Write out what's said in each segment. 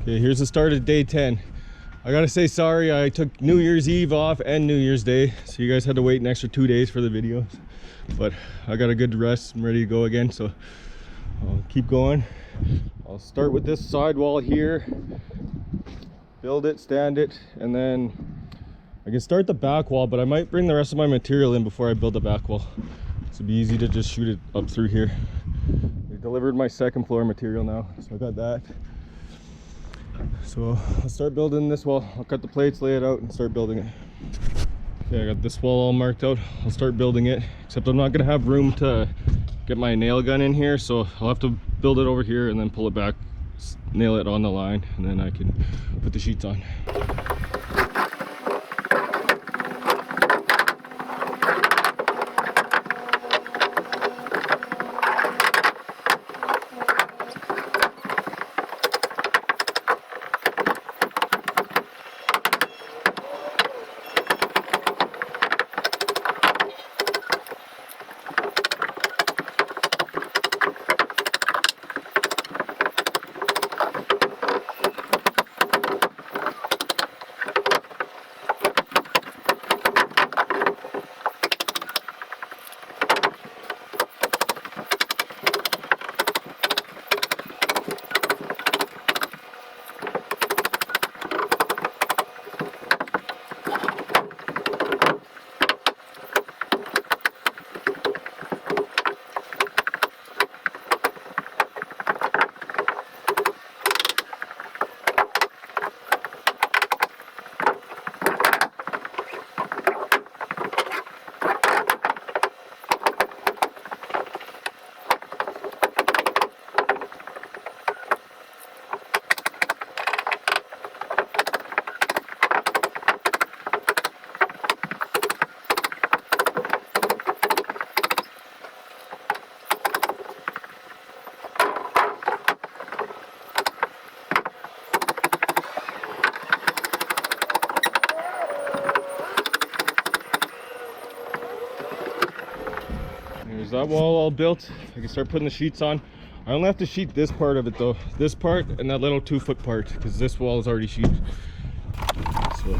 Okay, here's the start of day 10. I gotta say sorry, I took New Year's Eve off and New Year's Day, so you guys had to wait an extra 2 days for the videos. But I got a good rest, I'm ready to go again, so I'll keep going. I'll start with this side wall here, build it, stand it, and then I can start the back wall, but I might bring the rest of my material in before I build the back wall. So it'll be easy to just shoot it up through here. They delivered my second floor material now, so I got that. So I'll start building this wall. I'll cut the plates, lay it out, and start building it. Okay, I got this wall all marked out. I'll start building it, except I'm not gonna have room to get my nail gun in here, so I'll have to build it over here and then pull it back, nail it on the line, and then I can put the sheets on. There's that wall all built. I can start putting the sheets on. I only have to sheet this part of it though. This part and that little 2-foot part, because this wall is already sheeted. So.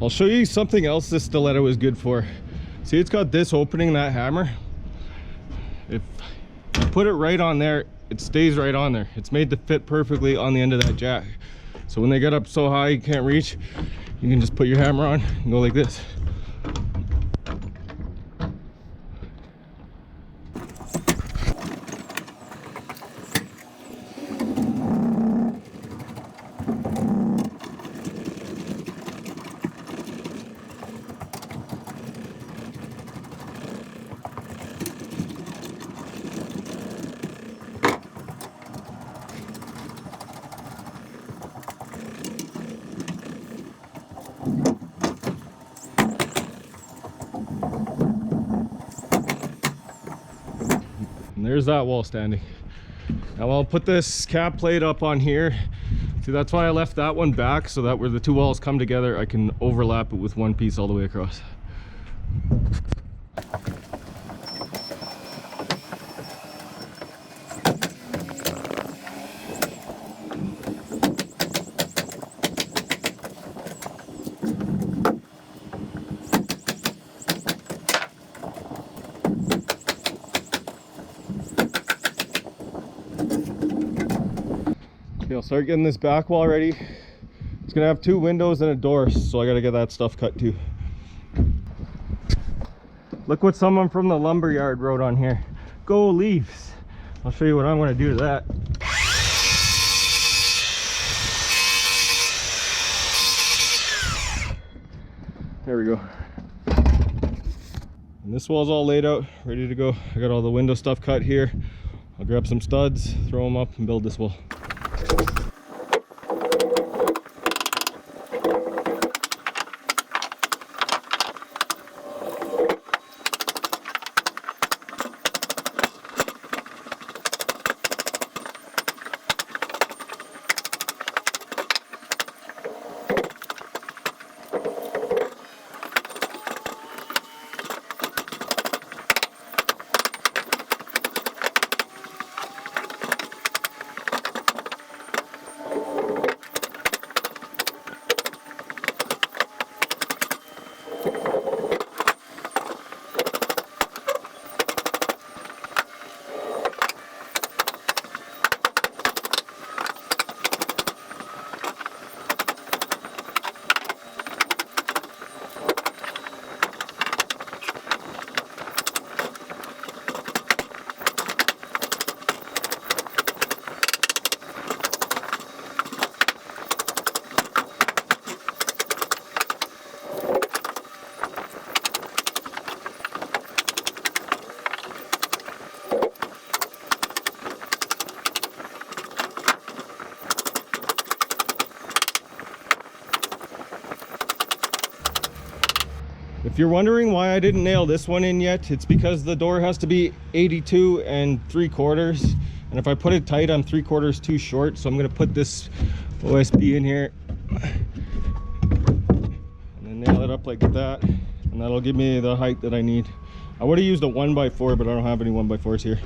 I'll show you something else this stiletto is good for. See, it's got this opening, that hammer. If you put it right on there, it stays right on there. It's made to fit perfectly on the end of that jack. So when they get up so high you can't reach, you can just put your hammer on and go like this. And there's that wall standing. Now I'll put this cap plate up on here. See, that's why I left that one back, so that where the two walls come together, I can overlap it with one piece all the way across. Okay, I'll start getting this back wall ready. It's gonna have 2 windows and a door, so I gotta get that stuff cut too. Look what someone from the lumberyard wrote on here. Go Leafs. I'll show you what I'm gonna do to that. There we go. And this wall's all laid out, ready to go. I got all the window stuff cut here. I'll grab some studs, throw them up, and build this wall. If you're wondering why I didn't nail this one in yet, it's because the door has to be 82 3/4, and if I put it tight, I'm 3/4 too short. So I'm going to put this OSB in here and then nail it up like that, and that'll give me the height that I need. I would have used a 1x4, but I don't have any 1x4s here.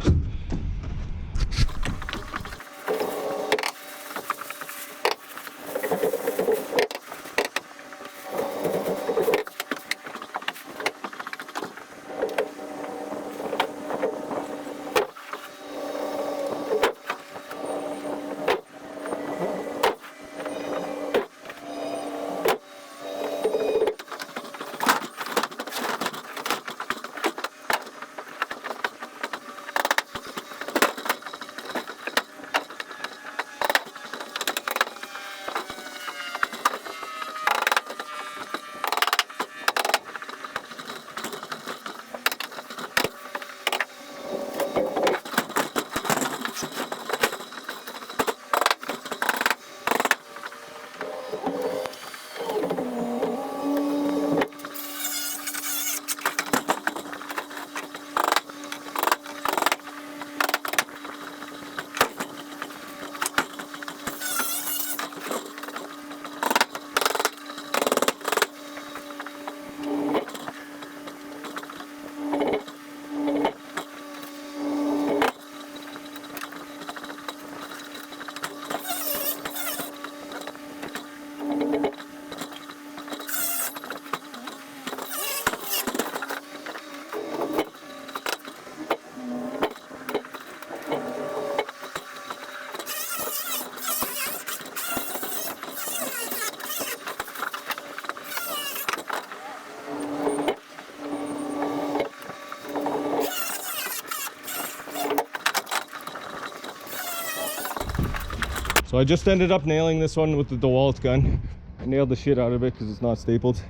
So I just ended up nailing this one with the DeWalt gun. I nailed the shit out of it because it's not stapled.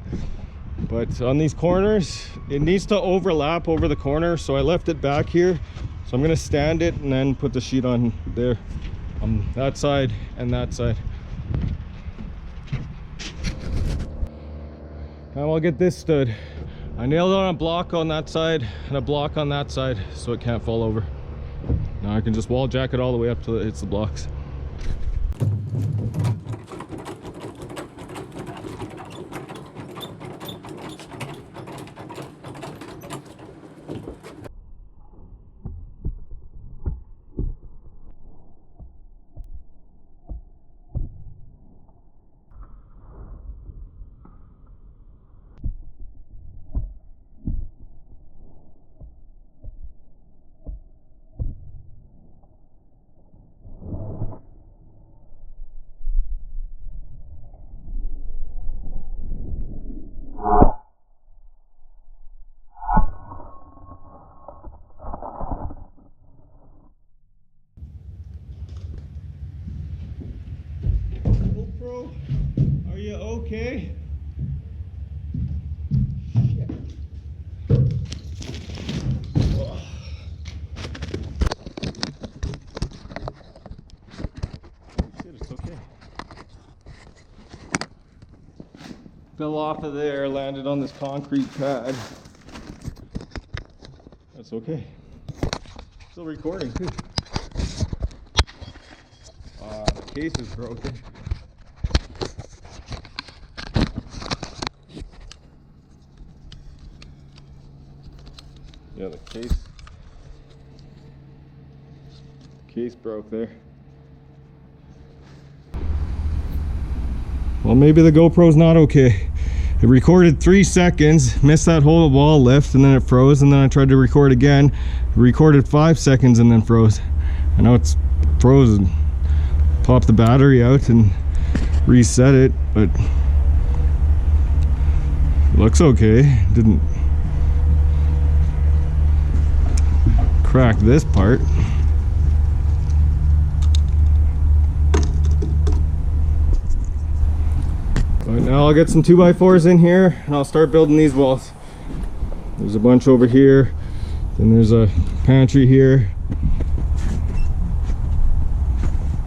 But on these corners, it needs to overlap over the corner, so I left it back here. So I'm gonna stand it and then put the sheet on there, on that side and that side. Now I'll get this stood. I nailed it on a block on that side and a block on that side so it can't fall over. Now I can just wall jack it all the way up till it hits the blocks. okay? Shit. Oh. Shit, it's okay. Fell off of there, landed on this concrete pad. That's okay. Still recording too. The case is broken. Yeah, the case broke there. Well, maybe the GoPro's not okay. It recorded 3 seconds, missed that whole wall lift, and then it froze, and then I tried to record again. It recorded 5 seconds and then froze. I know it's frozen. Popped the battery out and reset it, but it looks okay. Didn't crack this part. But now I'll get some 2x4s in here and I'll start building these walls. There's a bunch over here, then there's a pantry here,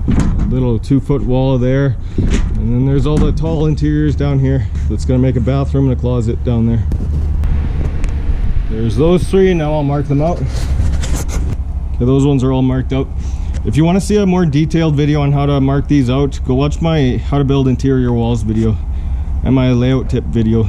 a little 2-foot wall there, and then there's all the tall interiors down here that's gonna make a bathroom and a closet down there. There's those 3, now I'll mark them out. Okay, those ones are all marked out. If you want to see a more detailed video on how to mark these out, go watch my how to build interior walls video and my layout tip video.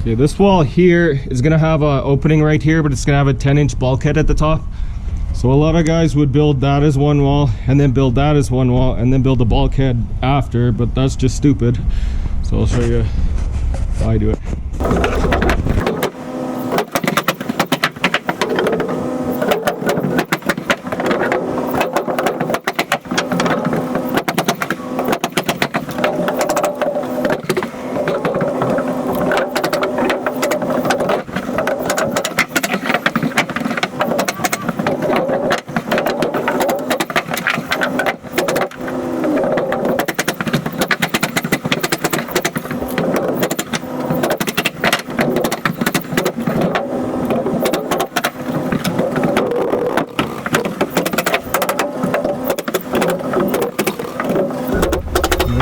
Okay, this wall here is gonna have an opening right here, but it's gonna have a 10-inch bulkhead at the top. So a lot of guys would build that as one wall and then build that as one wall and then build the bulkhead after, but that's just stupid. So I'll show you how I do it.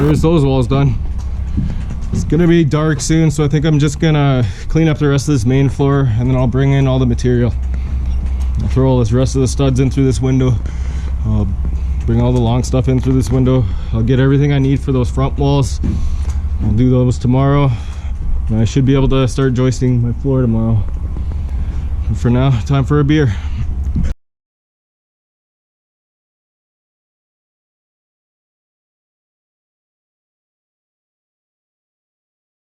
There's those walls done. It's gonna be dark soon, so I think I'm just gonna clean up the rest of this main floor and then I'll bring in all the material. I'll throw all this rest of the studs in through this window. I'll bring all the long stuff in through this window. I'll get everything I need for those front walls. I'll do those tomorrow. And I should be able to start joisting my floor tomorrow. And for now, time for a beer.